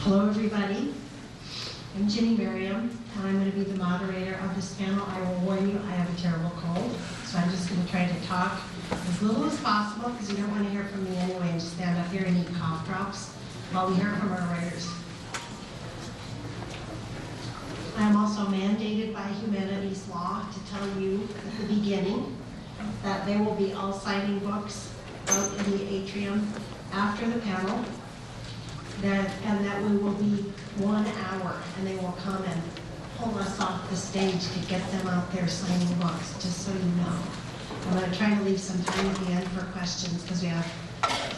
Hello, everybody. I'm Ginny Merriam, and I'm going to be the moderator of this panel. I will warn you, I have a terrible cold, so I'm just going to try to talk as little as possible, because you don't want to hear from me anyway, and just stand up here and eat cough drops while we hear from our writers. I am also mandated by Humanities law to tell you at the beginning that they will be all signing books out in the atrium after the panel, and that we will be 1 hour, and they will come and pull us off the stage to get them out there signing books, just so you know. I'm going to try to leave some time at the end for questions, because we have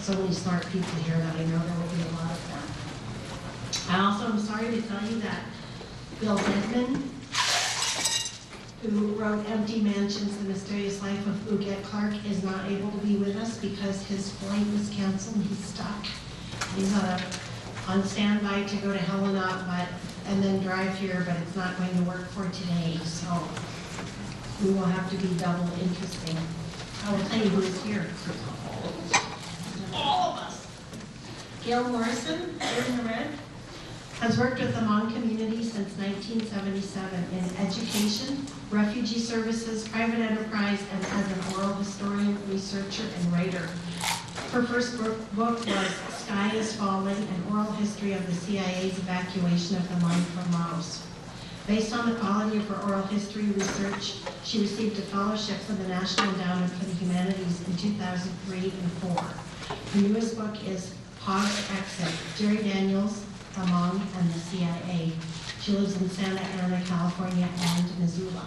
so many smart people here that I know there will be a lot of them. I also am sorry to tell you that Bill Edmond, who wrote Empty Mansions, The Mysterious Life of Uget Clark, is not able to be with us because his flight was canceled and he's stuck. He's on standby to go to Helena and then drive here, but it's not going to work for today, so we will have to be double interesting. I will tell you who is here. All of us. Gayle Morrison, here in the red, has worked with the Hmong community since 1977 in education, refugee services, private enterprise, and as an oral historian, researcher, and writer. Her first book was Sky is Falling, an oral history of the CIA's evacuation of the Hmong from Laos. Based on the quality of her oral history research, she received a fellowship from the National Endowment for the Humanities in 2003 and 2004. Her newest book is Pog's Exit, Jerry Daniels, the Hmong, and the CIA. She lives in Santa Ana, California, and Missoula.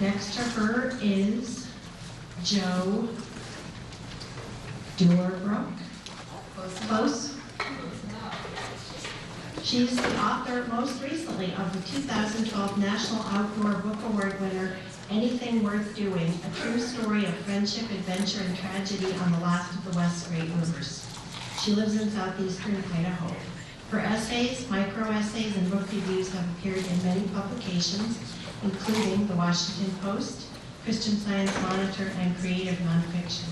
Next to her is Joe Deurbrock. Close. She's the author, most recently, of the 2012 National Outdoor Book Award winner, Anything Worth Doing, a true story of friendship, adventure, and tragedy on the last of the West's great rivers. She lives in southeastern Idaho. Her essays, micro-essays, and book reviews have appeared in many publications, including The Washington Post, Christian Science Monitor, and Creative Nonfiction.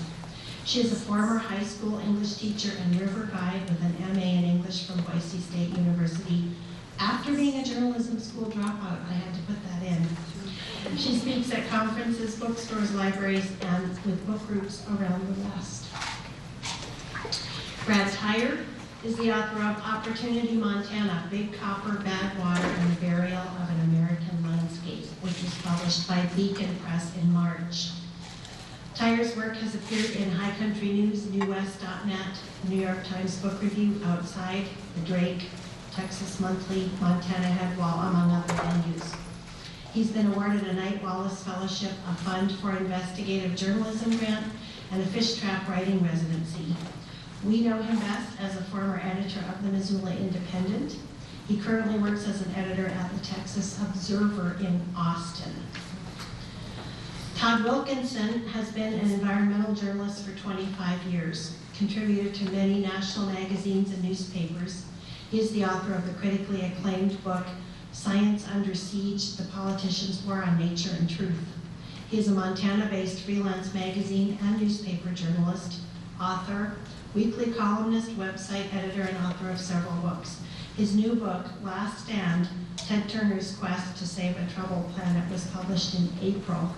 She is a former high school English teacher and river guide with an MA in English from Boise State University. After being a journalism school dropout, I had to put that in. She speaks at conferences, bookstores, libraries, and with book groups around the West. Brad Tyer is the author of Opportunity, Montana, Big Copper, Bad Water, and the Burial of an American Landscape, which was published by Beacon Press in March. Tyer's work has appeared in High Country News, NewWest.net, New York Times Book Review, Outside, The Drake, Texas Monthly, Montana Headwall, among other venues. He's been awarded a Knight Wallace Fellowship, a Fund for Investigative Journalism grant, and a Fish Trap Writing Residency. We know him best as a former editor of the Missoula Independent. He currently works as an editor at the Texas Observer in Austin. Todd Wilkinson has been an environmental journalist for 25 years, contributed to many national magazines and newspapers. He is the author of the critically acclaimed book, Science Under Siege, The Politician's War on Nature and Truth. He is a Montana-based freelance magazine and newspaper journalist, author, weekly columnist, website editor, and author of several books. His new book, Last Stand, Ted Turner's Quest to Save a Troubled Planet, was published in April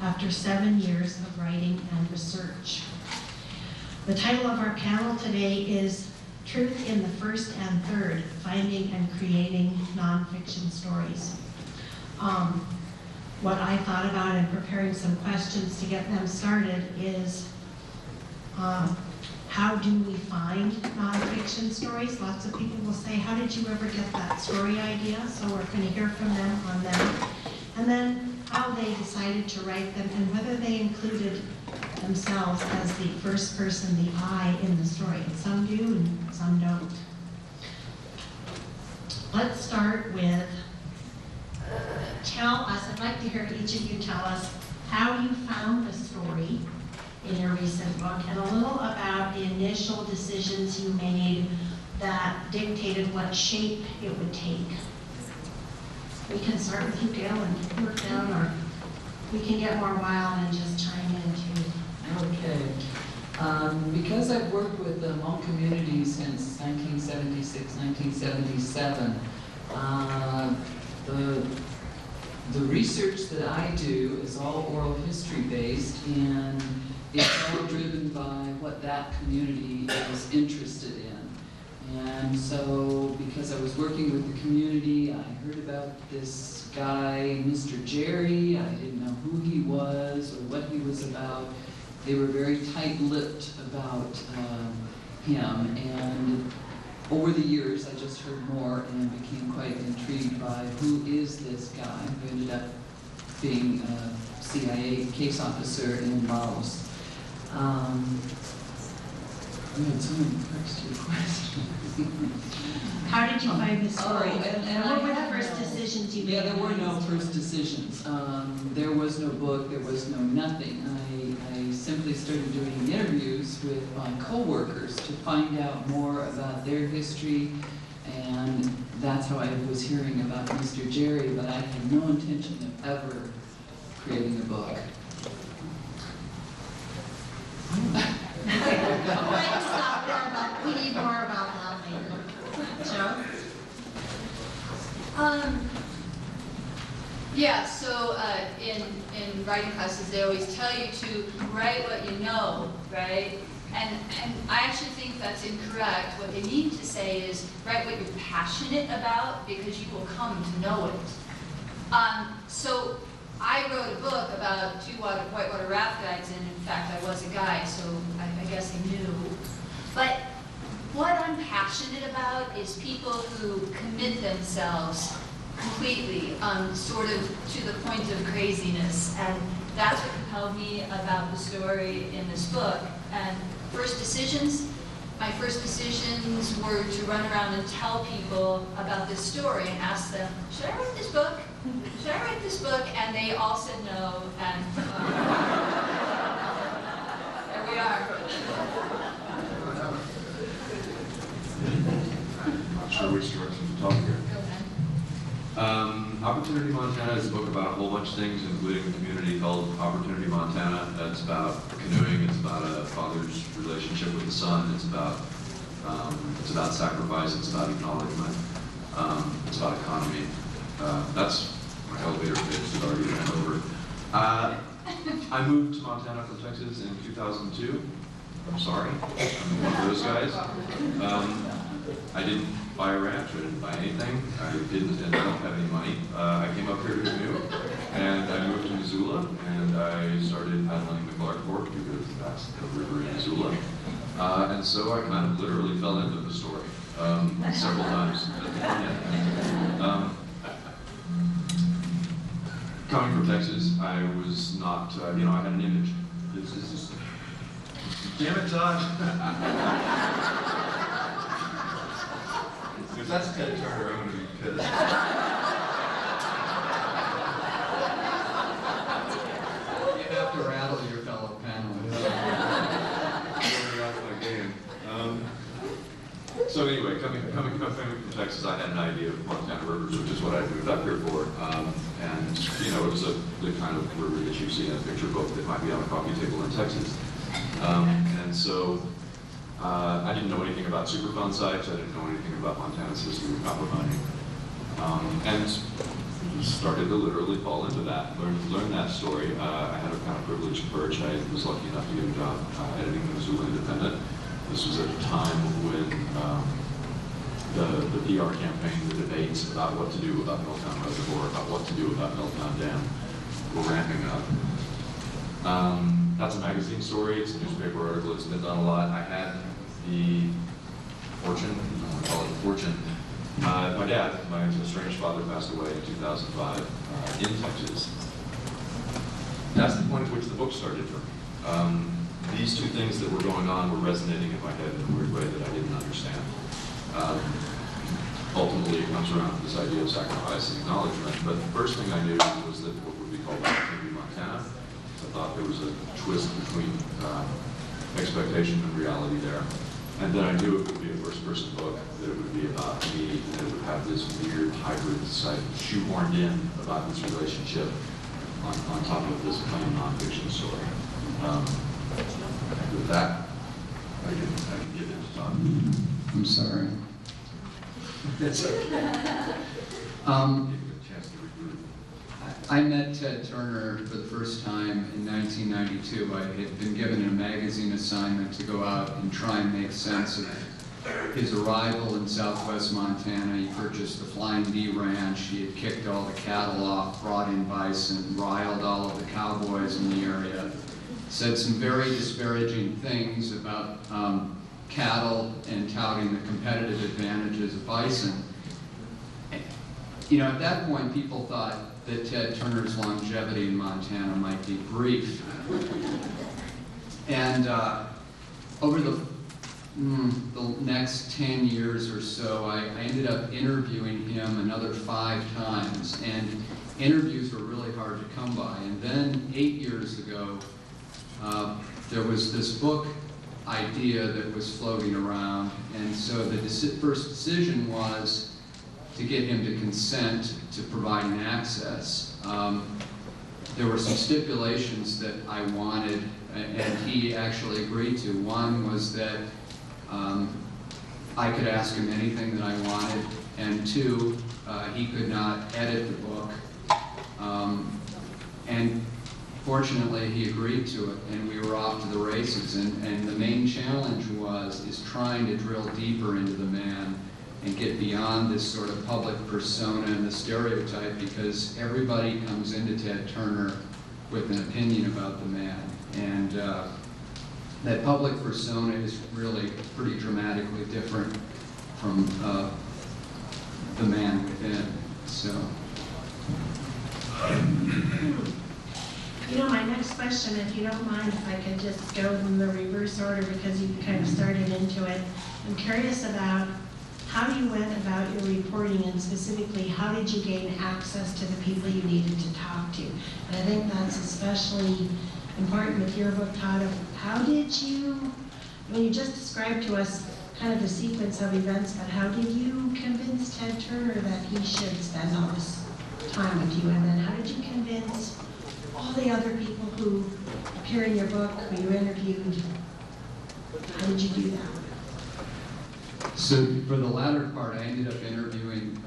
after 7 years of writing and research. The title of our panel today is Truth in the First and Third, Finding and Creating Nonfiction Stories. What I thought about in preparing some questions to get them started is how do we find nonfiction stories? Lots of people will say, how did you ever get that story idea? So we're going to hear from them on that. And then how they decided to write them and whether they included themselves as the first person, the I, in the story. And some do and some don't. Let's start with, tell us, I'd like to hear each of you tell us how you found the story in your recent book and a little about the initial decisions you made that dictated what shape it would take. We can start with you, Gayle, and work down, or we can get more wild and just chime in too. Okay. Because I've worked with the Hmong community since 1976, 1977, the research that I do is all oral history based, and it's all driven by what that community is interested in. And so, because I was working with the community, I heard about this guy, Mr. Jerry. I didn't know who he was or what he was about. They were very tight-lipped about him, and over the years I just heard more and became quite intrigued by who is this guy who ended up being a CIA case officer in Laos. You had so many parts to your question. How did you find the story? And what were the first decisions you made? Yeah, there were no first decisions. There was no book, there was no nothing. I simply started doing interviews with my co-workers to find out more about their history, and that's how I was hearing about Mr. Jerry, but I had no intention of ever creating a book. Let's stop there, but we need more about that later. Joe? Yeah, so in writing classes, they always tell you to write what you know, right? And I actually think that's incorrect. What they mean to say is write what you're passionate about, because you will come to know it. So I wrote a book about two whitewater raft guides, and in fact I was a guide, so I guess I knew. But what I'm passionate about is people who commit themselves completely, sort of to the point of craziness, and that's what compelled me about the story in this book. And first decisions, my first decisions were to run around and tell people about this story and ask them, should I write this book? Should I write this book? And they all said no, and there we are. I'm not sure which direction to talk here. Opportunity Montana is a book about a whole bunch of things, including a community called Opportunity Montana. It's about canoeing, it's about a father's relationship with the son, it's about sacrifice, it's about acknowledgement, it's about economy. That's my elevator pitch that already ran over. I moved to Montana from Texas in 2002. I'm sorry, I'm one of those guys. I didn't buy a ranch, I didn't buy anything, I don't have any money. I came up here to canoe, and I moved to Missoula, and I started paddling the Clark Fork because that's the river in Missoula. And so I kind of literally fell into the story several times at the end. Coming from Texas, I was not, I had an image. This is damn it, Todd. If that's Ted Turner, I'm going to be pissed. You have to rattle your fellow panelists. Going off my game. So anyway, coming from Texas, I had an idea of Montana rivers, which is what I moved up here for. And it was the kind of river that you see in a picture book that might be on a coffee table in Texas. And so I didn't know anything about Superfund sites. I didn't know anything about Montana's history of copper mining. And started to literally fall into that, learn that story. I had a kind of privileged perch. I was lucky enough to get a job editing the Missoula Independent. This was at a time when the PR campaign, the debates about what to do about Milltown Reservoir, about what to do about Milltown Dam, were ramping up. That's a magazine story, it's a newspaper article, it's been done a lot. I had the fortune, I want to call it the fortune. My dad, my estranged father, passed away in 2005 in Texas. That's the point at which the book started for me. These two things that were going on were resonating in my head in a weird way that I didn't understand. Ultimately, it comes around to this idea of sacrifice and acknowledgement, but the first thing I knew was that what would be called Opportunity Montana. I thought there was a twist between expectation and reality there. And then I knew it would be a first-person book, that it would be about me, and it would have this weird hybrid site shoehorned in about this relationship on top of this plain nonfiction story. with that, I can give it to Todd. I'm sorry. That's okay. Give you a chance to regroup. I met Ted Turner for the first time in 1992. I had been given a magazine assignment to go out and try and make sense of his arrival in southwest Montana. He purchased the Flying D Ranch. He had kicked all the cattle off, brought in bison, riled all of the cowboys in the area, said some very disparaging things about cattle and touting the competitive advantages of bison. You know, at that point, people thought that Ted Turner's longevity in Montana might be brief. And over the next 10 years or so, I ended up interviewing him another 5 times, and interviews were really hard to come by. And then 8 years ago, there was this book idea that was floating around, and so the first decision was to get him to consent to providing access. There were some stipulations that I wanted, and he actually agreed to. One was that I could ask him anything that I wanted, and 2, he could not edit the book. And fortunately, he agreed to it, and we were off to the races. And the main challenge is trying to drill deeper into the man and get beyond this sort of public persona and the stereotype, because everybody comes into Ted Turner with an opinion about the man. And that public persona is really pretty dramatically different from the man within. So. You know, my next question, if you don't mind, if I could just go in the reverse order, because you kind of started into it. I'm curious about how you went about your reporting, and specifically, how did you gain access to the people you needed to talk to? And I think that's especially important with your book, Todd, of how did you, I mean, you just described to us kind of the sequence of events, but how did you convince Ted Turner that he should spend all this time with you? And then how did you convince all the other people who appear in your book, who you interviewed? How did you do that? So for the latter part, I ended up interviewing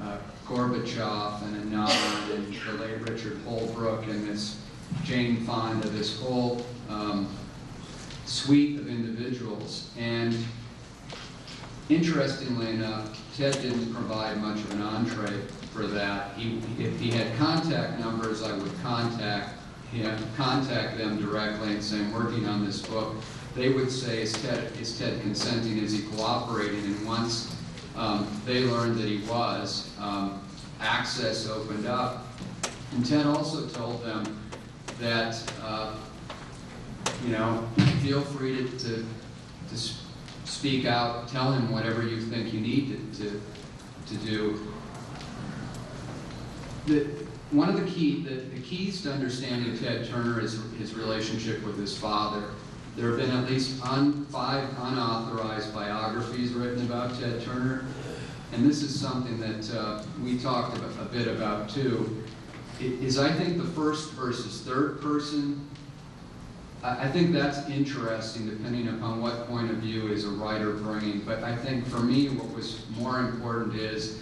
Gorbachev and Anand and the late Richard Holbrook and this Jane Fonda, this whole suite of individuals. And interestingly enough, Ted didn't provide much of an entree for that. If he had contact numbers, I would contact them directly and say, I'm working on this book. They would say, is Ted consenting? Is he cooperating? And once they learned that he was, access opened up. And Ted also told them that, you know, feel free to speak out, tell him whatever you think you need to do. One of the keys to understanding Ted Turner is his relationship with his father. There have been at least 5 unauthorized biographies written about Ted Turner, and this is something that we talked a bit about too. Is I think the first versus third person. I think that's interesting depending upon what point of view is a writer bringing. But I think for me, what was more important is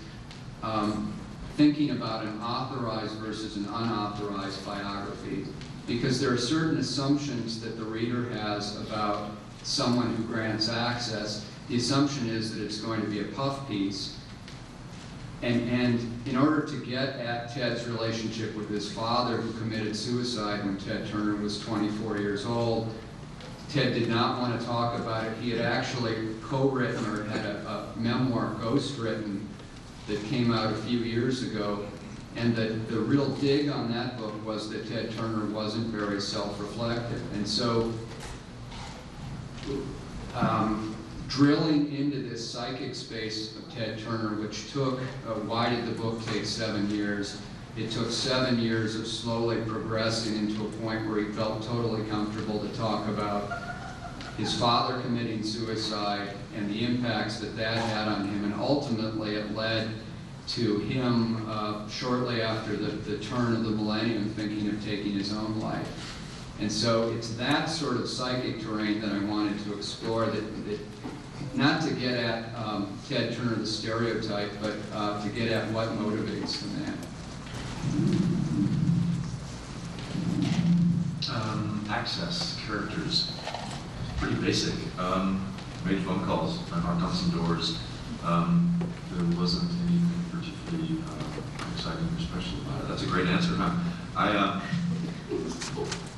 thinking about an authorized versus an unauthorized biography. Because there are certain assumptions that the reader has about someone who grants access. The assumption is that it's going to be a puff piece. And in order to get at Ted's relationship with his father, who committed suicide when Ted Turner was 24 years old, Ted did not want to talk about it. He had actually co-written or had a memoir ghost-written that came out a few years ago. And the real dig on that book was that Ted Turner wasn't very self-reflective. And so drilling into this psychic space of Ted Turner, which took, why did the book take 7 years? It took 7 years of slowly progressing into a point where he felt totally comfortable to talk about his father committing suicide and the impacts that had on him. And ultimately it led to him shortly after the turn of the millennium thinking of taking his own life. And so it's that sort of psychic terrain that I wanted to explore, that not to get at Ted Turner, the stereotype, but to get at what motivates the man. Access, characters, pretty basic. Made phone calls, I knocked on some doors. There wasn't anything particularly exciting or special about it. That's a great answer, huh? I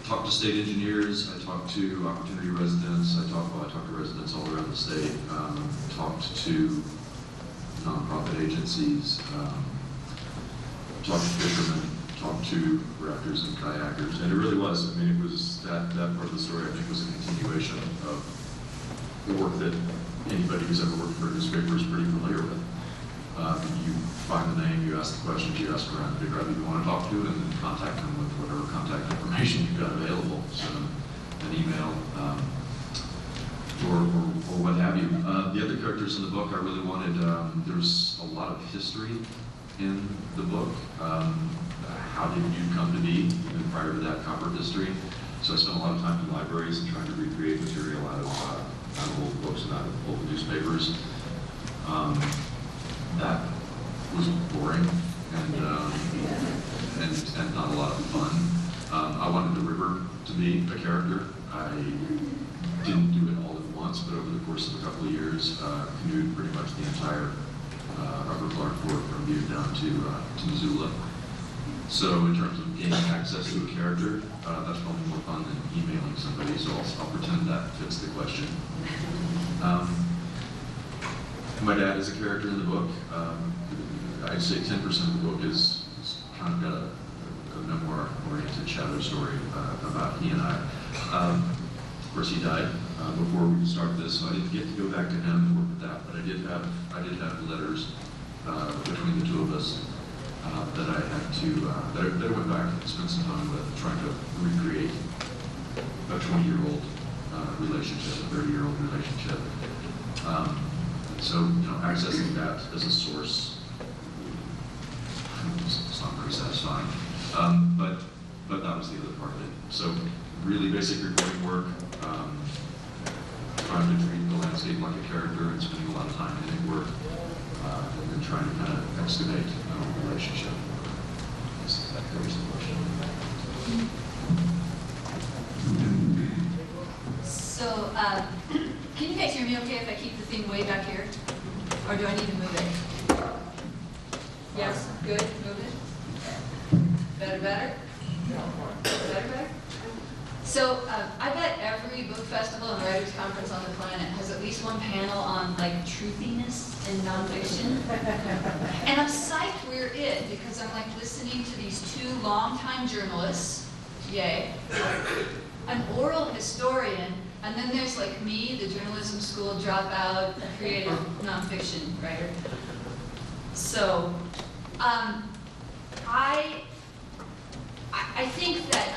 talked to state engineers, I talked to opportunity residents, I talked to residents all around the state, talked to nonprofit agencies, talked to fishermen, talked to rafters and kayakers, and it really was. I mean, it was that part of the story, I think, was a continuation of the work that anybody who's ever worked for a newspaper is pretty familiar with. You find the name, you ask the questions, you ask around to figure out who you want to talk to, and then contact them with whatever contact information you've got available. Send them an email, or what have you. The other characters in the book, I really wanted, there's a lot of history in the book. How did you come to be, even prior to that, copper history? So I spent a lot of time in libraries and trying to recreate material out of old books and out of old newspapers. That was boring and not a lot of fun. I wanted the river to be a character. I didn't do it all at once, but over the course of a couple of years, canoed pretty much the entire Upper Clark Fork from Butte down to Missoula. So in terms of gaining access to a character, that's probably more fun than emailing somebody, so I'll pretend that fits the question. My dad is a character in the book. I'd say 10% of the book is kind of got a memoir-oriented shadow story about he and I. Of course, he died before we started this, so I didn't get to go back to him and work with that, but I did have letters between the two of us that I had to, that I went back and spent some time with, trying to recreate a 20-year-old relationship, a 30-year-old relationship. So, accessing that as a source, it's not very satisfying. But that was the other part of it. So, really basic reporting work, trying to treat the landscape like a character and spending a lot of time in work, and then trying to kind of excavate a relationship. So that covers the question. So, can you guys hear me okay if I keep the thing way back here? Or do I need to move it? Yes? Good? Move it? Better? Better? So, I bet every book festival and writers conference on the planet has at least one panel on, like, truthiness in nonfiction. And I'm psyched we're it, because I'm, like, listening to these two longtime journalists, yay, an oral historian, and then there's like me, the journalism school dropout, creative nonfiction writer. So, I think that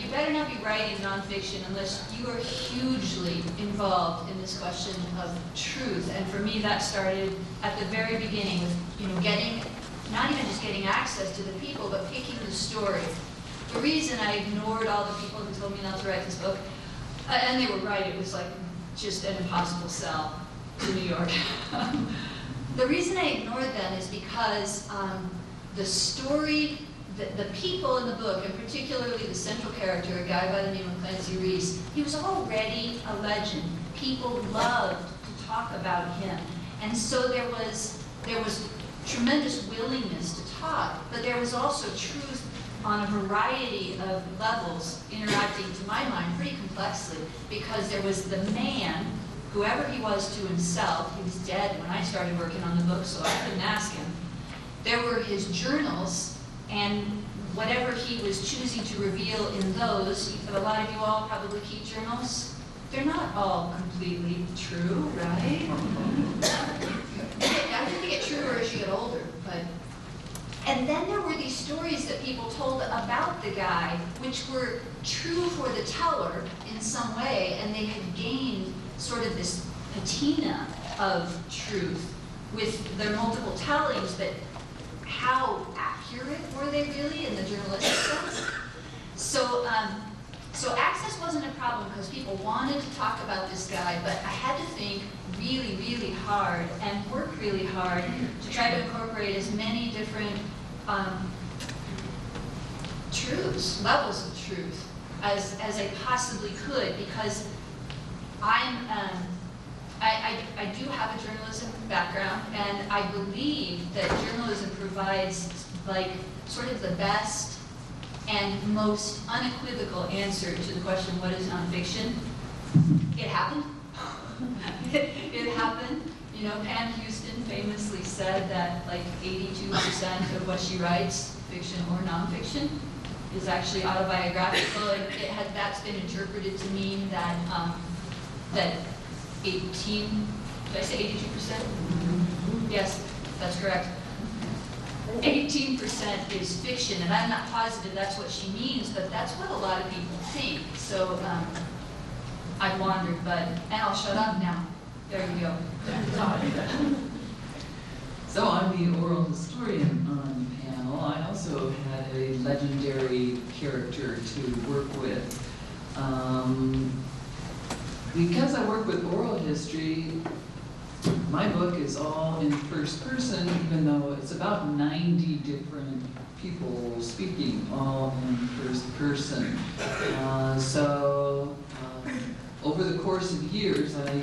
you better not be writing nonfiction unless you are hugely involved in this question of truth. And for me, that started at the very beginning with, getting, not even just getting access to the people, but picking the story. The reason I ignored all the people who told me not to write this book, and they were right, it was like just an impossible sell to New York. The reason I ignored them is because the story, the people in the book, and particularly the central character, a guy by the name of Clancy Reese, he was already a legend. People loved to talk about him. And so there was tremendous willingness to talk, but there was also truth on a variety of levels interacting, to my mind, pretty complexly, because there was the man, whoever he was to himself. He was dead when I started working on the book, so I couldn't ask him. There were his journals, and whatever he was choosing to reveal in those. A lot of you all probably keep journals. They're not all completely true, right? I think they get truer as you get older, but. And then there were these stories that people told about the guy, which were true for the teller in some way, and they had gained sort of this patina of truth with their multiple tellings, but how accurate were they really in the journalistic sense? So So access wasn't a problem because people wanted to talk about this guy, but I had to think really, really hard and work really hard to try to incorporate as many different truths, levels of truth, as I possibly could, because I do have a journalism background, and I believe that journalism provides like sort of the best and most unequivocal answer to the question, what is nonfiction? It happened. It happened. You know, Pam Houston famously said that like 82% of what she writes, fiction or nonfiction, is actually autobiographical, and that's been interpreted to mean that that 18, did I say 82%? Yes, that's correct. 18% is fiction, and I'm not positive that's what she means, but that's what a lot of people think. So I've wandered, and I'll shut up now. There you go. So I'm the oral historian on the panel. I also had a legendary character to work with. Because I work with oral history, my book is all in first person, even though it's about 90 different people speaking, all in first person. Over the course of years, I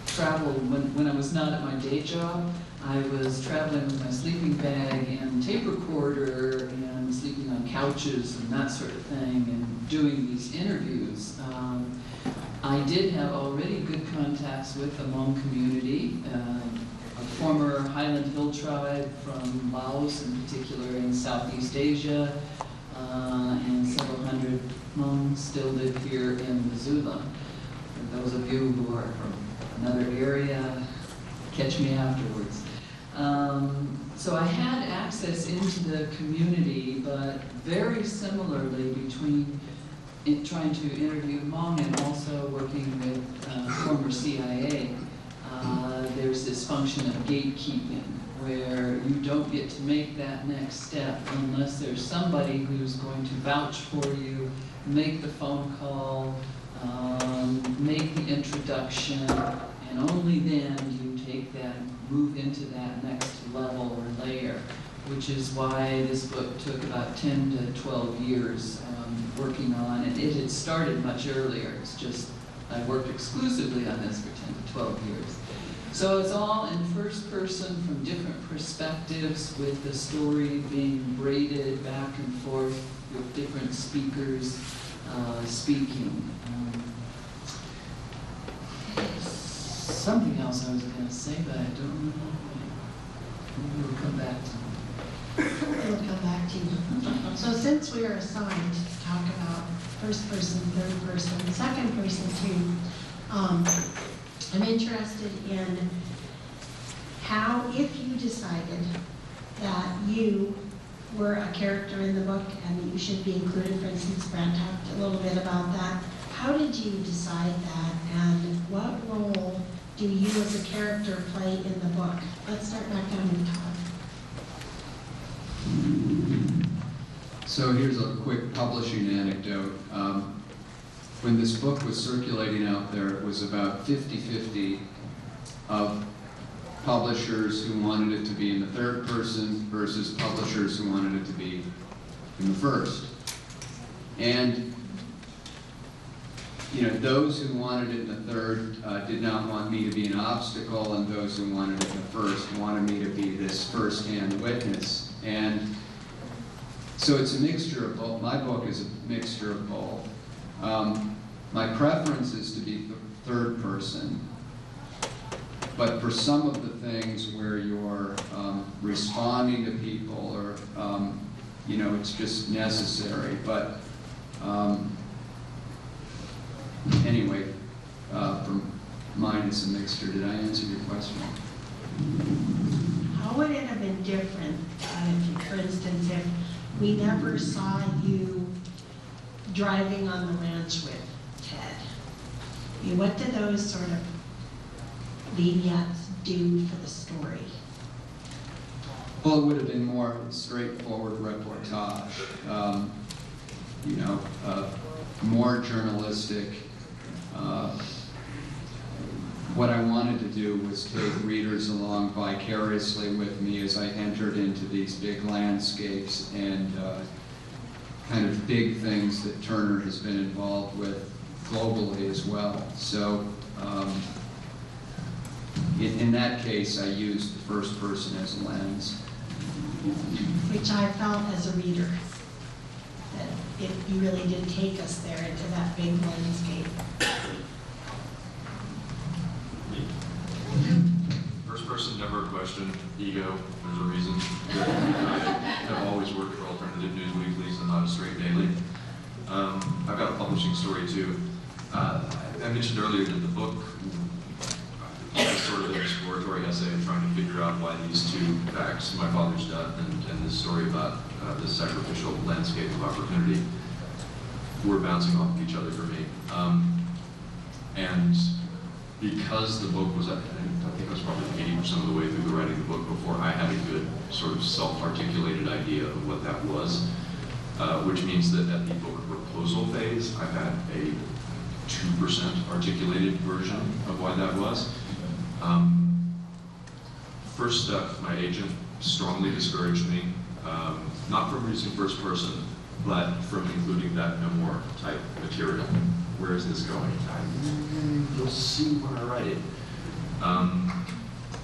traveled, when I was not at my day job, I was traveling with my sleeping bag and tape recorder and sleeping on couches and that sort of thing and doing these interviews. I did have already good contacts with the Hmong community, a former Highland Hill tribe from Laos in particular in Southeast Asia, and several hundred Hmong still live here in Missoula. For those of you who are from another area, catch me afterwards. So I had access into the community, but very similarly between trying to interview Hmong and also working with former CIA, there's this function of gatekeeping, where you don't get to make that next step unless there's somebody who's going to vouch for you, make the phone call, make the introduction, and only then do you take that, move into that next level or layer, which is why this book took about 10 to 12 years working on, and it had started much earlier. It's just I worked exclusively on this for 10 to 12 years. So it's all in first person from different perspectives, with the story being braided back and forth with different speakers speaking. Something else I was going to say, but I don't know. Maybe we'll come back to it. We'll come back to you. So since we are assigned to talk about first person, third person, second person too, I'm interested in how, if you decided that you were a character in the book and that you should be included, for instance, Brad talked a little bit about that, how did you decide that, and what role do you as a character play in the book? Let's start back down with Todd. So here's a quick publishing anecdote. When this book was circulating out there, it was about 50-50 of publishers who wanted it to be in the third person versus publishers who wanted it to be in the first. And you know, those who wanted it in the third did not want me to be an obstacle, and those who wanted it in the first wanted me to be this first-hand witness. And so it's a mixture of both. My book is a mixture of both. My preference is to be the third person, but for some of the things where you're responding to people, or you know, it's just necessary. But anyway, for mine it's a mixture. Did I answer your question? How would it have been different, if, for instance, if we never saw you driving on the ranch with Ted? I mean, what did those sort of vignettes do for the story? Well, it would have been more straightforward reportage. more journalistic. What I wanted to do was take readers along vicariously with me as I entered into these big landscapes and kind of big things that Turner has been involved with globally as well. So in that case, I used the first person as a lens. Which I felt as a reader, that you really did take us there into that big landscape. First person, never a question. Ego, there's a reason. I've always worked for alternative news weeklies and not a straight daily. I've got a publishing story too. I mentioned earlier that the book is sort of an exploratory essay of trying to figure out why these two facts, my father's death and this story about this sacrificial landscape of opportunity, were bouncing off of each other for me. And because the book was, I think I was probably 80% of the way through the writing of the book before I had a good sort of self-articulated idea of what that was, which means that at the book proposal phase, I've had a 2% articulated version of why that was. First step, my agent strongly discouraged me, not from using first person, but from including that memoir type material. Where is this going? You'll see when I write it.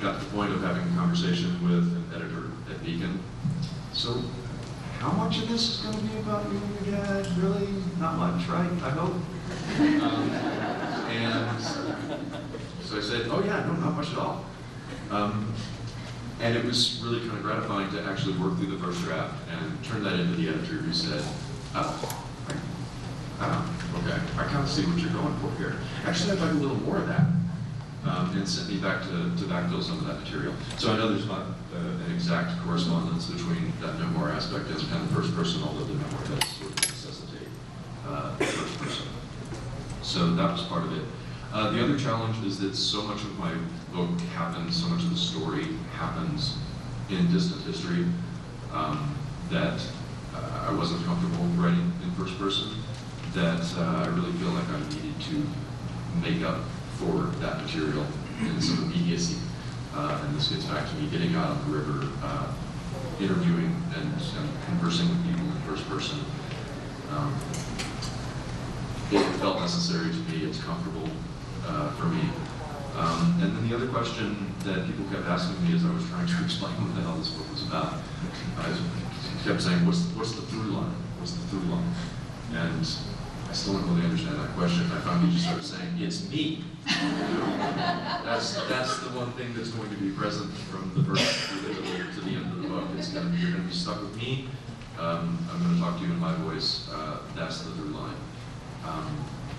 Got to the point of having a conversation with an editor at Beacon. So, how much of this is going to be about you and your dad? Really? Not much, right? I hope. And so I said, oh yeah, no, not much at all. And it was really kind of gratifying to actually work through the first draft and turn that into the editor who said, oh, okay, I kind of see what you're going for here. Actually, I'd like a little more of that. And sent me back to backfill some of that material. So I know there's not an exact correspondence between that memoir aspect and kind of first person, although the memoir does sort of necessitate the first person. So that was part of it. The other challenge is that so much of my book happens, so much of the story happens in distant history that I wasn't comfortable writing in first person, that I really feel like I needed to make up for that material in some immediacy. And this gets back to me getting out on the river, interviewing and conversing with people in first person. It felt necessary to me, it's comfortable for me. And then the other question that people kept asking me as I was trying to explain what the hell this book was about, I kept saying, what's the through line? What's the through line? And I still don't really understand that question. I finally just started saying, it's me. That's the one thing that's going to be present from the first to the end of the book. You're going to be stuck with me. I'm going to talk to you in my voice. That's the through line.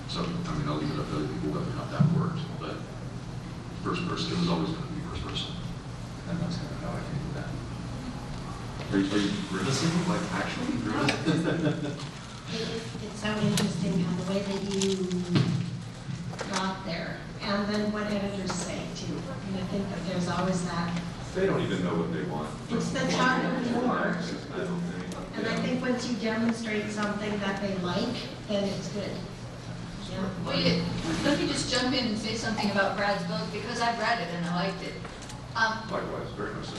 So, I mean, I'll leave it up to other people whether or not that worked. But first person, it was always going to be first person. And that's kind of how I feel with that. Are you grimacing? Like, actually grimacing? It's so interesting how the way that you got there, and then what editors say too. And I think that there's always that. They don't even know what they want. It's the charm of war. I don't think. And I think once you demonstrate something that they like, then it's good. Yeah. Well, let me just jump in and say something about Brad's book, because I've read it and I liked it. Likewise, very much so.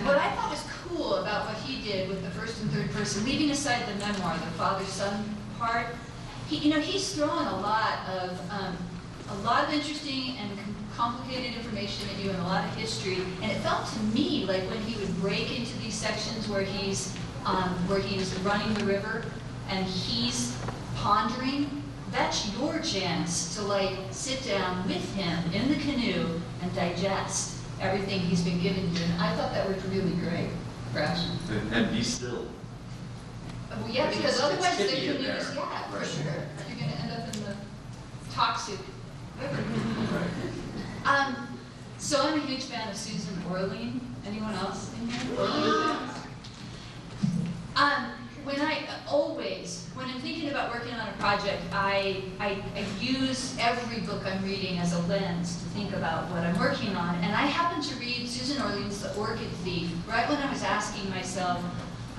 What I thought was cool about what he did with the first and third person, leaving aside the memoir, the father-son part, he's throwing a lot of interesting and complicated information at you and a lot of history. And it felt to me like when he would break into these sections where he's running the river and he's pondering, that's your chance to like sit down with him in the canoe and digest everything he's been given you. And I thought that was really great, Brad. And be still. Well, yeah, because otherwise the sticky in canoe there. is, yeah, for Right. sure. You're going to end up in the toxic river. Right. So I'm a huge fan of Susan Orlean. Anyone else in here? When I'm thinking about working on a project, I use every book I'm reading as a lens to think about what I'm working on. And I happened to read Susan Orlean's The Orchid Thief right when I was asking myself,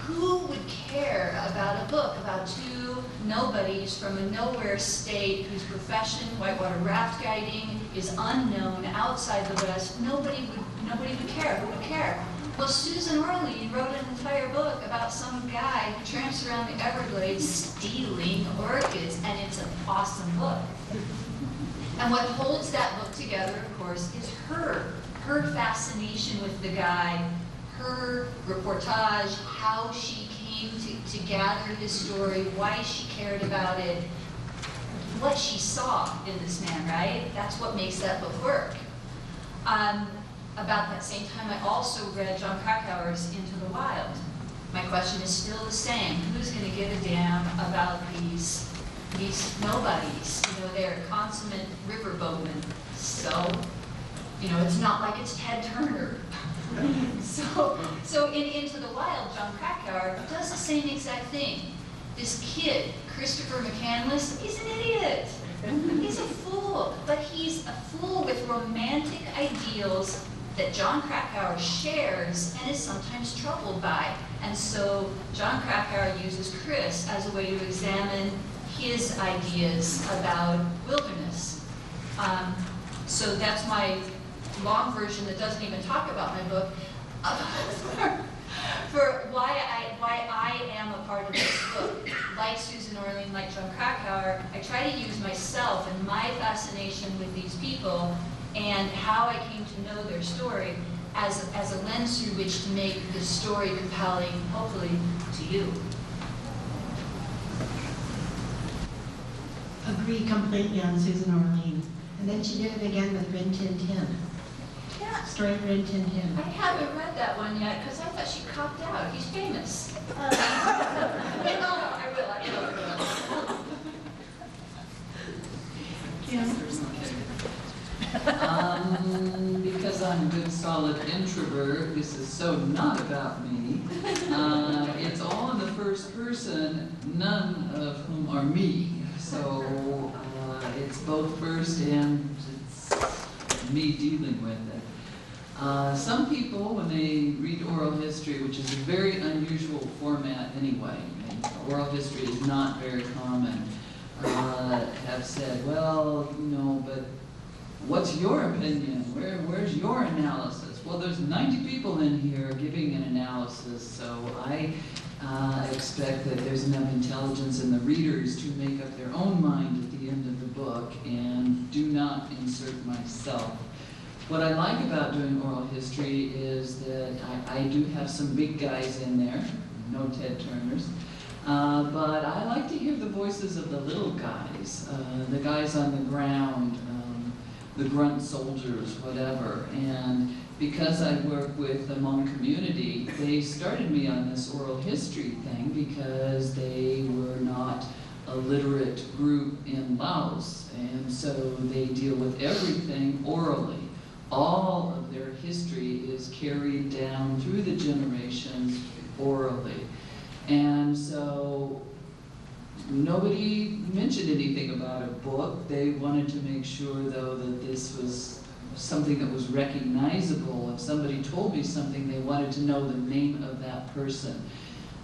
who would care about a book about two nobodies from a nowhere state whose profession, whitewater raft guiding, is unknown outside the West? Nobody would care. Who would care? Well, Susan Orlean wrote an entire book about some guy who tramps around the Everglades stealing orchids, and it's an awesome book. And what holds that book together, of course, is her fascination with the guy, her reportage, how she came to gather his story, why she cared about it, what she saw in this man, right? That's what makes that book work. About that same time, I also read John Krakauer's Into the Wild. My question is still the same. Who's going to give a damn about these nobodies? You know, they're consummate riverboatmen. So, you know, it's not like it's Ted Turner. So in Into the Wild, John Krakauer does the same exact thing. This kid, Christopher McCandless, he's an idiot. He's a fool, but he's a fool with romantic ideals that John Krakauer shares and is sometimes troubled by. And so John Krakauer uses Chris as a way to examine his ideas about wilderness. So that's my long version that doesn't even talk about my book, for why I am a part of this book. Like Susan Orlean, like John Krakauer, I try to use myself and my fascination with these people and how I came to know their story as a lens through which to make this story compelling, hopefully, to you. Agree completely on Susan Orlean. And then she did it again with Rin Tin Tin. Yeah. Straight Rin Tin Tin. I haven't read that one yet because I thought she copped out. He's famous. I will. Because I'm a good solid introvert, this is so not about me. It's all in the first person, none of whom are me. So it's both first and it's me dealing with it. Some people, when they read oral history, which is a very unusual format anyway, and oral history is not very common, have said, well, you know, but what's your opinion? Where's your analysis? Well, there's 90 people in here giving an analysis, so I expect that there's enough intelligence in the readers to make up their own mind at the end of the book and do not insert myself. What I like about doing oral history is that I do have some big guys in there, no Ted Turners, but I like to hear the voices of the little guys, the guys on the ground, the grunt soldiers, whatever. And because I work with the Hmong community, they started me on this oral history thing because they were not a literate group in Laos. And so they deal with everything orally. All of their history is carried down through the generations orally. And so nobody mentioned anything about a book. They wanted to make sure, though, that this was something that was recognizable. If somebody told me something, they wanted to know the name of that person.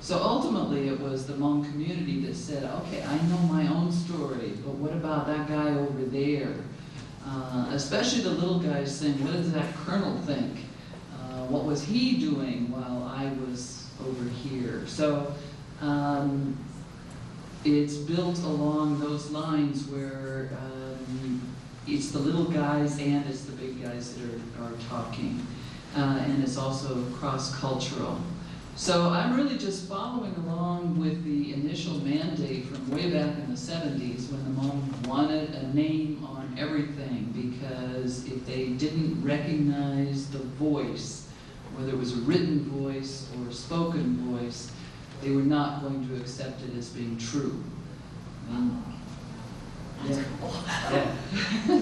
So ultimately, it was the Hmong community that said, okay, I know my own story, but what about that guy over there? Especially the little guys saying, what does that colonel think? What was he doing while I was over here? So it's built along those lines where it's the little guys and it's the big guys that are talking. And it's also cross-cultural. So I'm really just following along with the initial mandate from way back in the 70s when the Hmong wanted a name on everything, because if they didn't recognize the voice, whether it was a written voice or a spoken voice, they were not going to accept it as being true.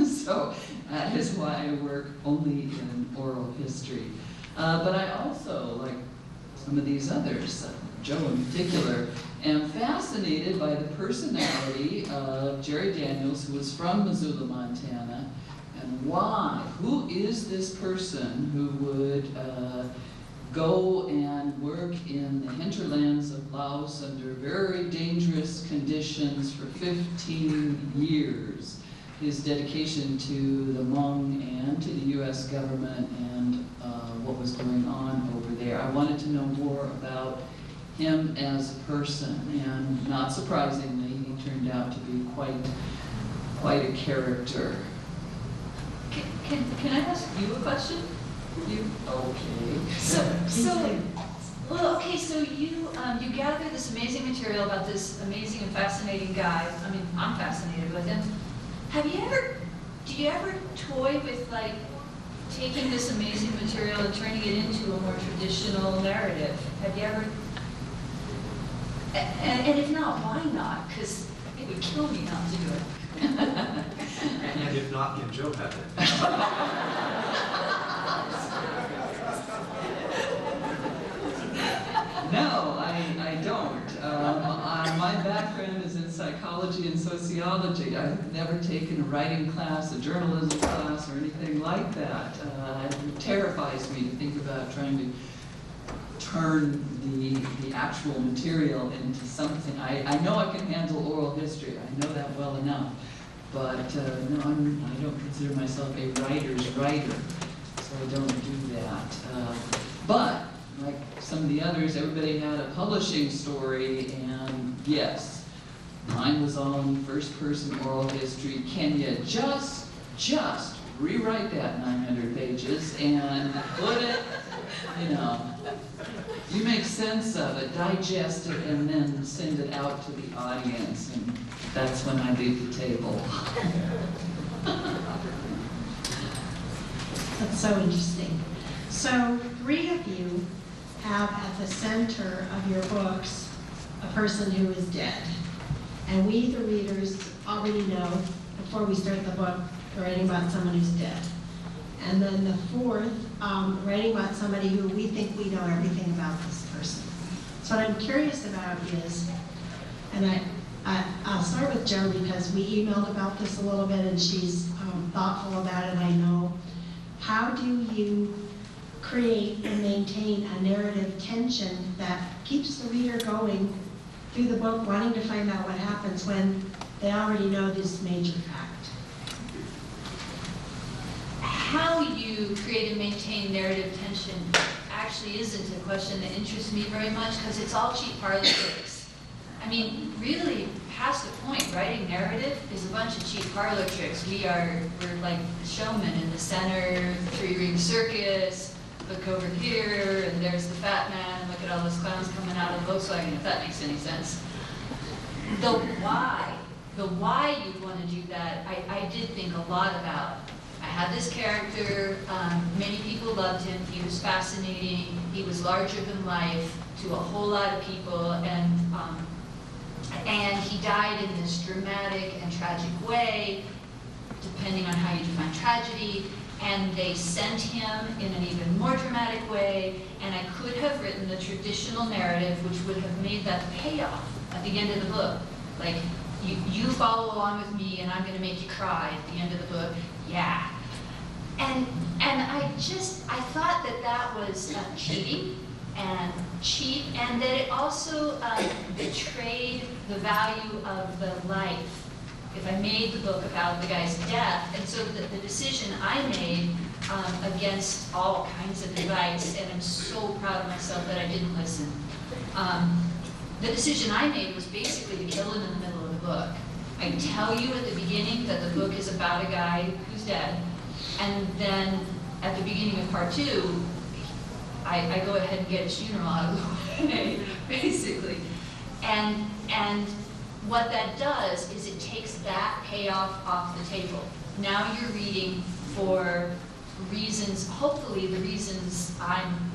So that is why I work only in oral history. But I also, like some of these others, Joe in particular, am fascinated by the personality of Jerry Daniels, who was from Missoula, Montana, and why. Who is this person who would go and work in the hinterlands of Laos under very dangerous conditions for 15 years. His dedication to the Hmong and to the U.S. government and what was going on over there. I wanted to know more about him as a person, and not surprisingly, he turned out to be quite a character. Can I ask you a question? You? Okay. So you gather this amazing material about this amazing and fascinating guy. I mean, I'm fascinated with him. Do you ever toy with like taking this amazing material and turning it into a more traditional narrative? Have you ever? And if not, why not? Because it would kill me not to do it. And if not, can Joe have it? No, I don't. My background is in psychology and sociology. I've never taken a writing class, a journalism class, or anything like that. It terrifies me to think about trying to turn the actual material into something. I know I can handle oral history. I know that well enough. But no, I don't consider myself a writer's writer, so I don't do that. But like some of the others, everybody had a publishing story, and yes, mine was on first-person oral history. Can you just rewrite that 900 pages and put it, you make sense of it, digest it, and then send it out to the audience, and that's when I leave the table. That's so interesting. So 3 of you have at the center of your books a person who is dead. And we, the readers, already know before we start the book, we're writing about someone who's dead. And then the 4th, writing about somebody who we think we know everything about this person. So what I'm curious about is, and I'll start with Jo because we emailed about this a little bit and she's thoughtful about it, I know. How do you create and maintain a narrative tension that keeps the reader going through the book, wanting to find out what happens when they already know this major fact? How you create and maintain narrative tension actually isn't a question that interests me very much because it's all cheap parlor tricks. I mean, really, past the point, writing narrative is a bunch of cheap parlor tricks. We're like the showman in the center, the 3-ring circus. Look over here, and there's the fat man, and look at all those clowns coming out of the Volkswagen, if that makes any sense. The why you'd want to do that, I did think a lot about. I had this character, many people loved him, he was fascinating, he was larger than life to a whole lot of people, and he died in this dramatic and tragic way, depending on how you define tragedy. And they sent him in an even more dramatic way, and I could have written the traditional narrative, which would have made that payoff at the end of the book. Like, you follow along with me, and I'm going to make you cry at the end of the book. Yeah. And I thought that was cheating and cheap, and that it also betrayed the value of the life. If I made the book about the guy's death, and so the decision I made against all kinds of advice, and I'm so proud of myself that I didn't listen. The decision I made was basically to kill him in the middle of the book. I tell you at the beginning that the book is about a guy who's dead, and then at the beginning of part 2, I go ahead and get his funeral out of the way, basically. And what that does is it takes that payoff off the table. Now you're reading for reasons, hopefully the reasons I'm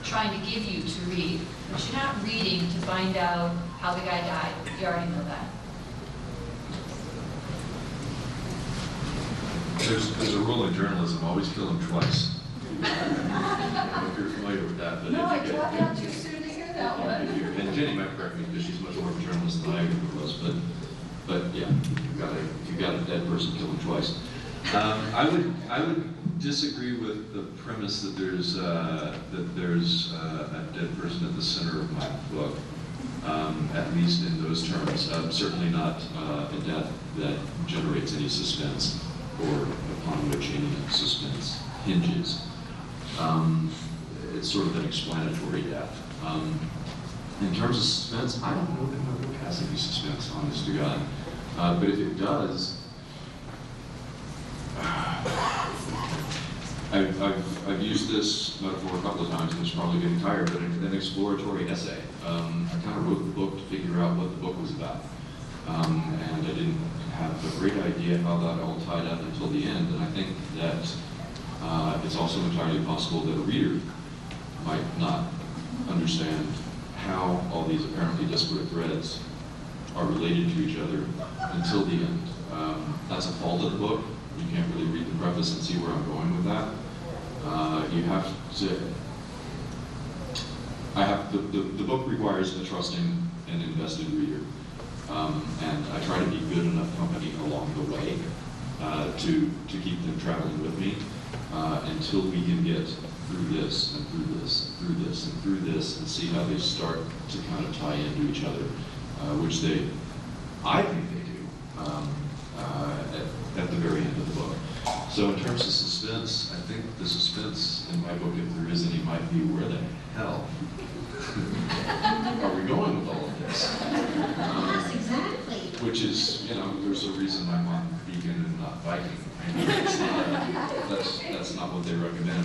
trying to give you to read. But you're not reading to find out how the guy died. You already know that. There's a rule in journalism, always kill him twice. I don't know if you're familiar with that, but No, I dropped out too soon to hear that one. And Ginny might correct me because she's much more of a journalist than I ever was, but yeah, if you've got a dead person, kill him twice. I would disagree with the premise that there's a dead person at the center of my book, at least in those terms. Certainly not a death that generates any suspense or upon which any suspense hinges. It's sort of an explanatory death. In terms of suspense, I don't know that my book has any suspense, honest to God. But if it does, I've used this metaphor a couple of times, and it's probably getting tired, but an exploratory essay. I kind of wrote the book to figure out what the book was about. And I didn't have a great idea how that all tied up until the end, and I think that it's also entirely possible that a reader might not understand how all these apparently disparate threads are related to each other until the end. That's a fault of the book. You can't really read the preface and see where I'm going with that. You have to, the book requires a trusting and invested reader. And I try to be good enough company along the way to keep them traveling with me until we can get through this and through this and through this and through this and see how they start to kind of tie into each other, which I think they do at the very end of the book. So in terms of suspense, I think the suspense in my book, if there is any, might be where the hell are we going with all of this? Yes, exactly. Which is, there's a reason I'm on vegan and not Viking. I mean, it's not, that's not what they recommend.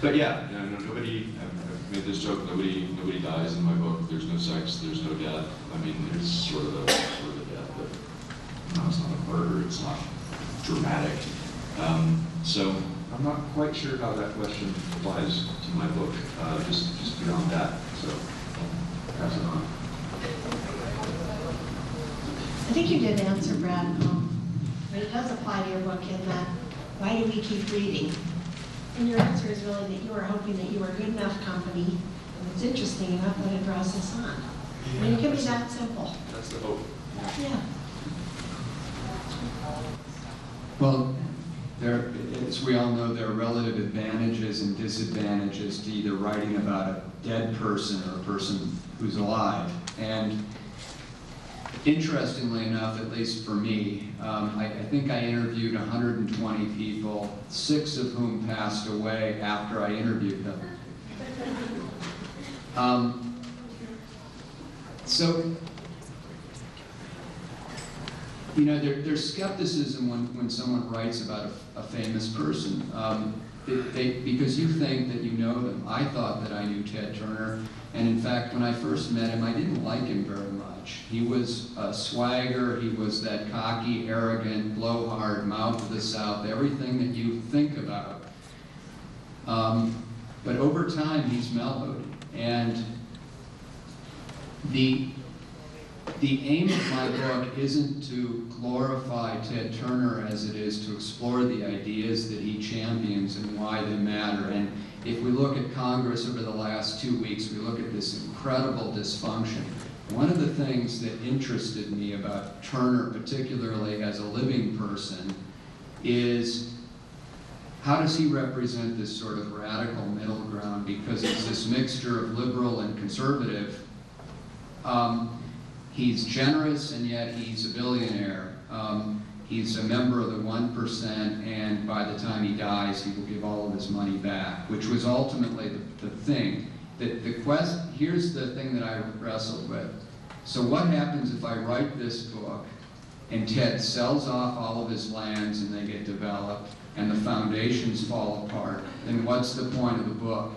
But yeah, nobody. I've made this joke. Nobody dies in my book. There's no sex. There's no death. I mean, there's sort of a death, but no, it's not a murder. It's not dramatic. So I'm not quite sure how that question applies to my book. Just beyond that. So I'll pass it on. I think you did answer, Brad, but it does apply to your book in that, why do we keep reading? And your answer is really that you are hoping that you are good enough company, and it's interesting enough that it draws us on. I mean, it can be that simple. That's the hope. Yeah. Well, as we all know, there are relative advantages and disadvantages to either writing about a dead person or a person who's alive. And interestingly enough, at least for me, I think I interviewed 120 people, 6 of whom passed away after I interviewed them. So, there's skepticism when someone writes about a famous person, because you think that you know them. I thought that I knew Ted Turner, and in fact, when I first met him, I didn't like him very much. He was a swagger, he was that cocky, arrogant, blowhard, mouth of the South, everything that you think about. But over time, he's mellowed, and the aim of my book isn't to glorify Ted Turner as it is to explore the ideas that he champions and why they matter. And if we look at Congress over the last 2 weeks, we look at this incredible dysfunction. One of the things that interested me about Turner, particularly as a living person, is how does he represent this sort of radical middle ground? Because it's this mixture of liberal and conservative. He's generous, and yet he's a billionaire. He's a member of the 1%, and by the time he dies, he will give all of his money back, which was ultimately the thing. Here's the thing that I wrestled with. So what happens if I write this book, and Ted sells off all of his lands, and they get developed, and the foundations fall apart? Then what's the point of the book?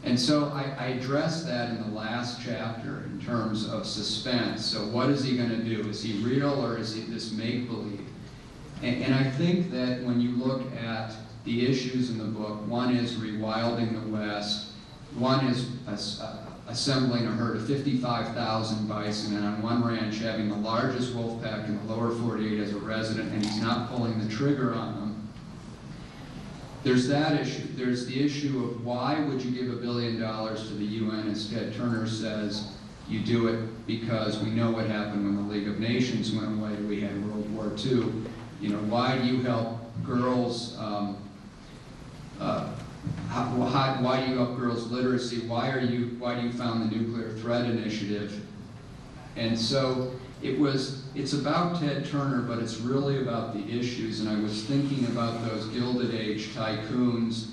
And so I addressed that in the last chapter in terms of suspense. So what is he going to do? Is he real, or is he this make-believe? And I think that when you look at the issues in the book, one is rewilding the West, one is assembling a herd of 55,000 bison, and on one ranch having the largest wolf pack in the lower 48 as a resident, and he's not pulling the trigger on them. There's that issue. There's the issue of why would you give $1 billion to the UN, as Ted Turner says. You do it because we know what happened when the League of Nations went away. We had World War II. Why do you help girls, why do you up girls' literacy? Why do you found the Nuclear Threat Initiative? And so it's about Ted Turner, but it's really about the issues. And I was thinking about those Gilded Age tycoons,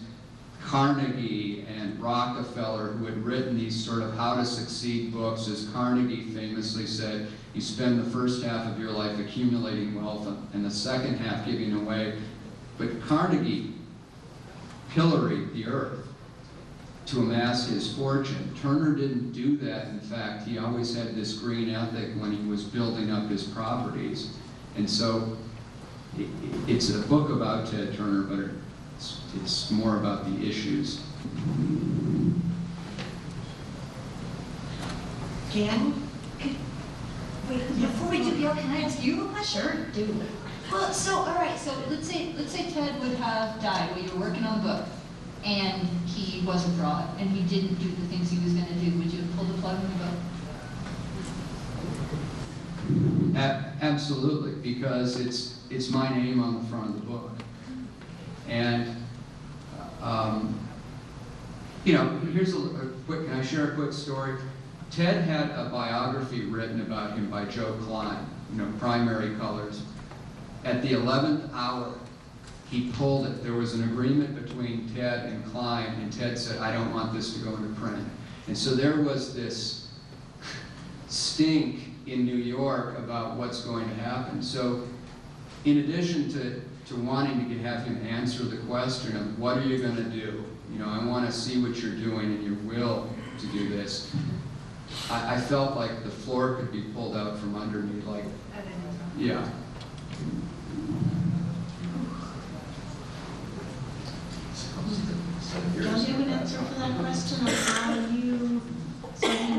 Carnegie and Rockefeller, who had written these sort of how to succeed books. As Carnegie famously said, you spend the first half of your life accumulating wealth and the second half giving away. But Carnegie pilloried the earth to amass his fortune. Turner didn't do that. In fact, he always had this green ethic when he was building up his properties. And so it's a book about Ted Turner, but it's more about the issues. Jan? Wait, before we do, Gayle, can I ask you a question? Sure, do. Well, so, all right, so let's say Ted would have died while you were working on the book, and he was a fraud, and he didn't do the things he was going to do. Would you have pulled the plug on the book? Absolutely, because it's my name on the front of the book. And, here's a quick, can I share a quick story? Ted had a biography written about him by Joe Klein, Primary Colors. At the 11th hour, he pulled it. There was an agreement between Ted and Klein, and Ted said, I don't want this to go into print. And so there was this stink in New York about what's going to happen. So in addition to wanting to have him answer the question of what are you going to do? I want to see what you're doing and your will to do this. I felt like the floor could be pulled out from under me, like, yeah. Do you have an answer for that question on how you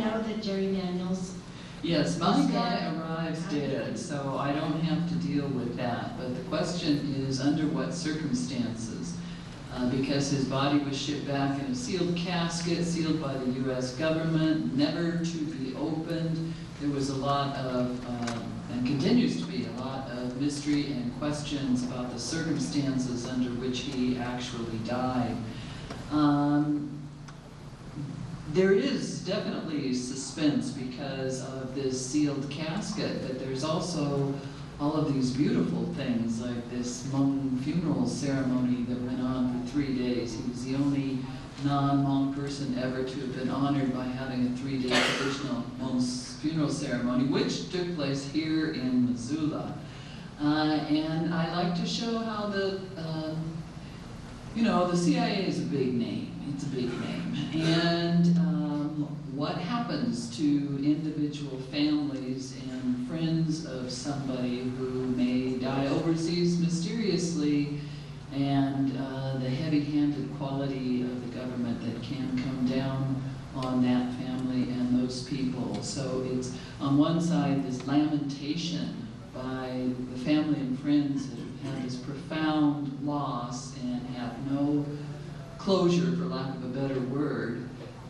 know that Jerry Daniels? Yes, my guy arrives dead, so I don't have to deal with that. But the question is, under what circumstances? Because his body was shipped back in a sealed casket, sealed by the U.S. government, never to be opened. There was a lot of, and continues to be a lot of mystery and questions about the circumstances under which he actually died. There is definitely suspense because of this sealed casket, but there's also all of these beautiful things like this Hmong funeral ceremony that went on for 3 days. He was the only non-Hmong person ever to have been honored by having a 3-day traditional Hmong funeral ceremony, which took place here in Missoula. And I like to show how the CIA is a big name. It's a big name. And what happens to individual families and friends of somebody who may die overseas mysteriously, and the heavy-handed quality of the government that can come down on that family and those people. So it's, on one side, this lamentation by the family and friends that have had this profound loss and have no closure, for lack of a better word,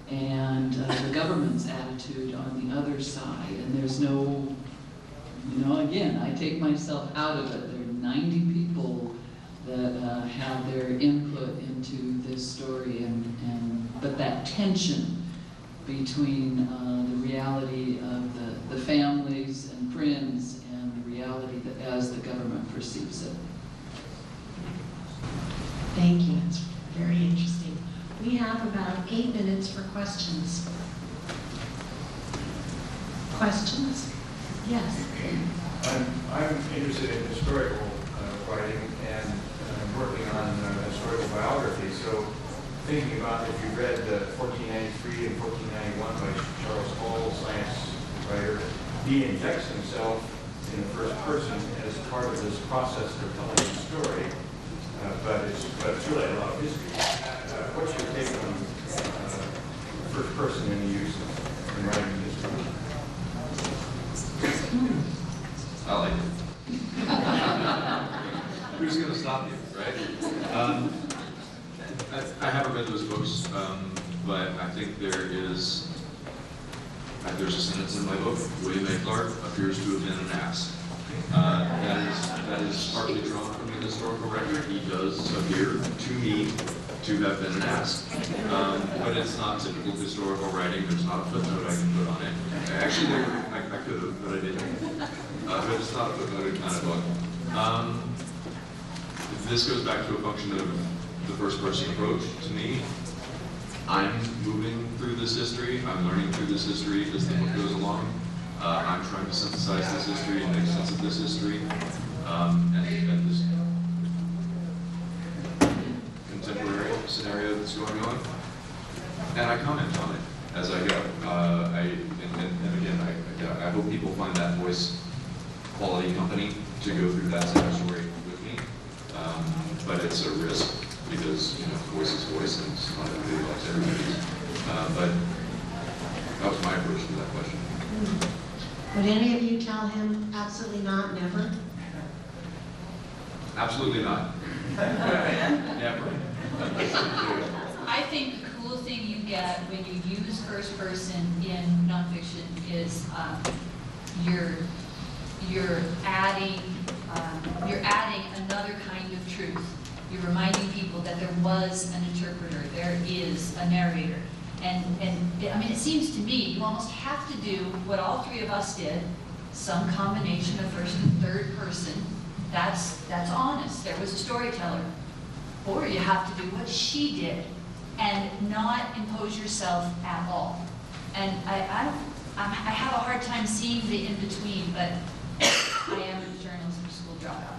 and the government's attitude on the other side. And there's no, again, I take myself out of it. There are 90 people that have their input into this story, but that tension between the reality of the families and friends and the reality that as the government perceives it. Thank you. It's very interesting. We have about 8 minutes for questions. Questions? Yes. I'm interested in historical writing and working on historical biography. So thinking about if you read 1493 and 1491 by Charles Hall, science writer, he injects himself in the first person as part of this process of telling the story, but it's really a lot of history. What's your take on first person in the use in writing history? I like it. Who's going to stop you, right? I haven't read those books, but I think there's a sentence in my book, William A. Clark appears to have been an ass. That is partly drawn from the historical record. He does appear to me to have been asked, but it's not typical historical writing. There's not a footnote I can put on it. Actually, I could have, but I didn't. But it's not a footnoted kind of book. This goes back to a function of the first person approach to me. I'm moving through this history. I'm learning through this history as the book goes along. I'm trying to synthesize this history and make sense of this history. And this contemporary scenario that's going on. And I comment on it as I go. And again, I hope people find that voice quality company to go through that same story with me. But it's a risk because, voice is voice and it's not everybody likes everybody. But that was my approach to that question. Would any of you tell him absolutely not, never? Absolutely not. Never. I think the cool thing you get when you use first person in nonfiction is you're adding another kind of truth. You're reminding people that there was an interpreter, there is a narrator. And I mean, it seems to me you almost have to do what all three of us did, some combination of first and third person. That's honest. There was a storyteller. Or you have to do what she did and not impose yourself at all. And I have a hard time seeing the in-between, but I am a journalism school dropout.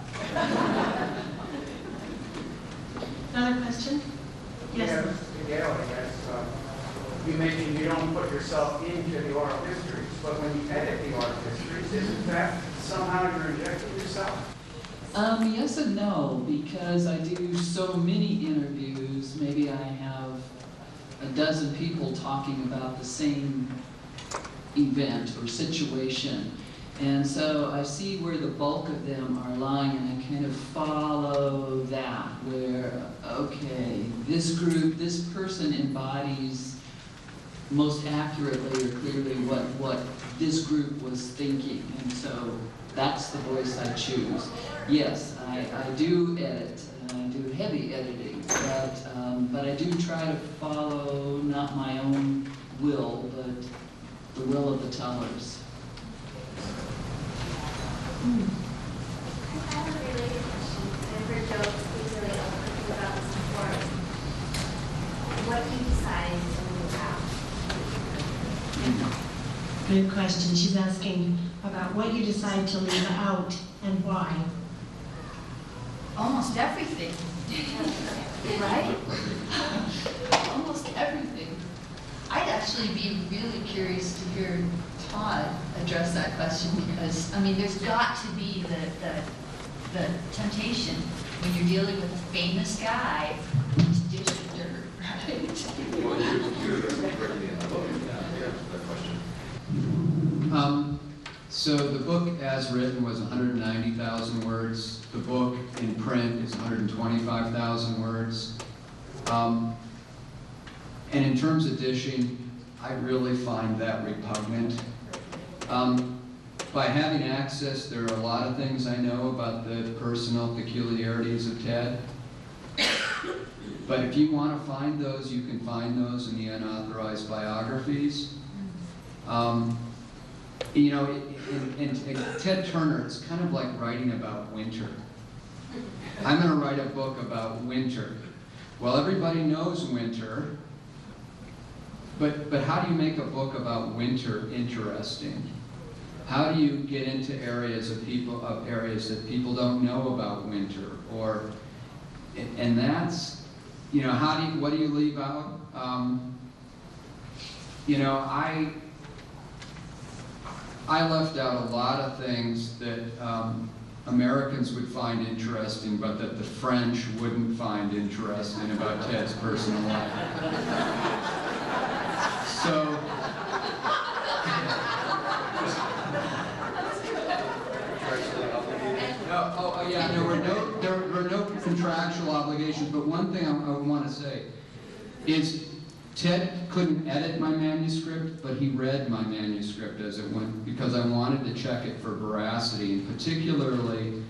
Another question? Yes. Gayle, I guess. You mentioned you don't put yourself into the oral histories, but when you edit the oral histories, isn't that somehow you're injecting yourself? Yes and no, because I do so many interviews. Maybe I have a dozen people talking about the same event or situation. And so I see where the bulk of them are lying, and I kind of follow that, where, okay, this group, this person embodies most accurately or clearly what this group was thinking, and so that's the voice I choose. Yes, I do edit, and I do heavy editing, but I do try to follow not my own will, but the will of the tellers. I have a related question. I've heard Joe speak really eloquently about this before. What do you decide to move out? Good question. She's asking about what you decide to leave out and why. Almost everything. Right? Almost everything. I'd actually be really curious to hear Todd address that question, because, I mean, there's got to be the temptation when you're dealing with a famous guy to dish the dirt, right? Well, you're correctly in the book. Yeah, that question. So the book as written was 190,000 words. The book in print is 125,000 words. And in terms of dishing, I really find that repugnant. By having access, there are a lot of things I know about the personal peculiarities of Ted. But if you want to find those, you can find those in the unauthorized biographies. In Ted Turner, it's kind of like writing about winter. I'm going to write a book about winter. Well, everybody knows winter, but how do you make a book about winter interesting? How do you get into areas that people don't know about winter? And that's, what do you leave out? I left out a lot of things that Americans would find interesting, but that the French wouldn't find interesting about Ted's personal life. So, there were no contractual obligations, but one thing I want to say is Ted couldn't edit my manuscript, but he read my manuscript as it went because I wanted to check it for veracity, and particularly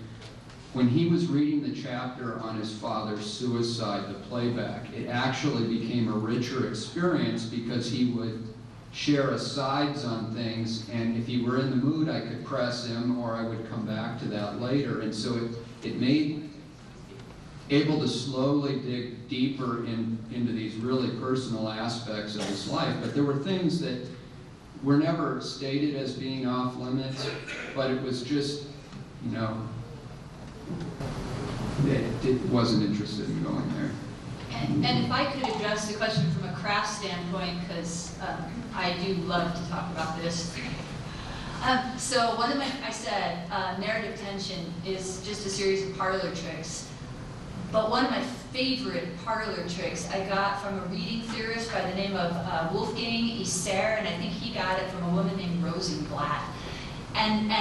when he was reading the chapter on his father's suicide, the playback, it actually became a richer experience because he would share asides on things, and if he were in the mood, I could press him, or I would come back to that later. And so it made able to slowly dig deeper into these really personal aspects of his life. But there were things that were never stated as being off limits, but it was just, you know, it wasn't interested in going there. And if I could address the question from a craft standpoint, because I do love to talk about this. So one of my, I said, narrative tension is just a series of parlor tricks. But one of my favorite parlor tricks I got from a reading theorist by the name of Wolfgang Isser, and I think he got it from a woman named Rosenblatt. And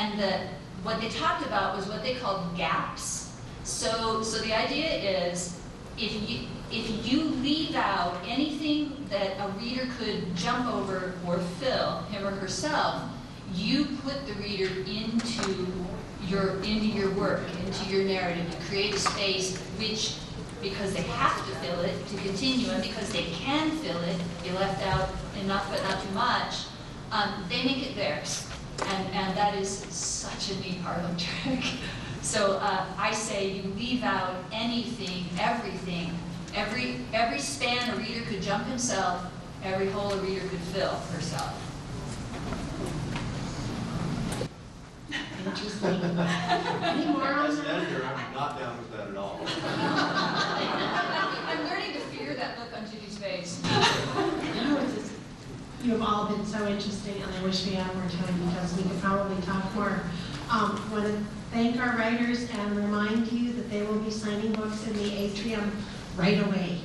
what they talked about was what they called gaps. So the idea is, if you leave out anything that a reader could jump over or fill, him or herself, you put the reader into your work, into your narrative, to create a space which, because they have to fill it to continue, and because they can fill it, you left out enough but not too much, they make it theirs. And that is such a neat parlor trick. So I say you leave out anything, everything, every span a reader could jump himself, every hole a reader could fill herself. Interesting. Any more on As an that? editor, I'm not down with that at all. I'm learning to fear that look on Ginny's face. You have all been so interesting, and I wish we had more time because we could probably talk more. I want to thank our writers and remind you that they will be signing books in the atrium right away.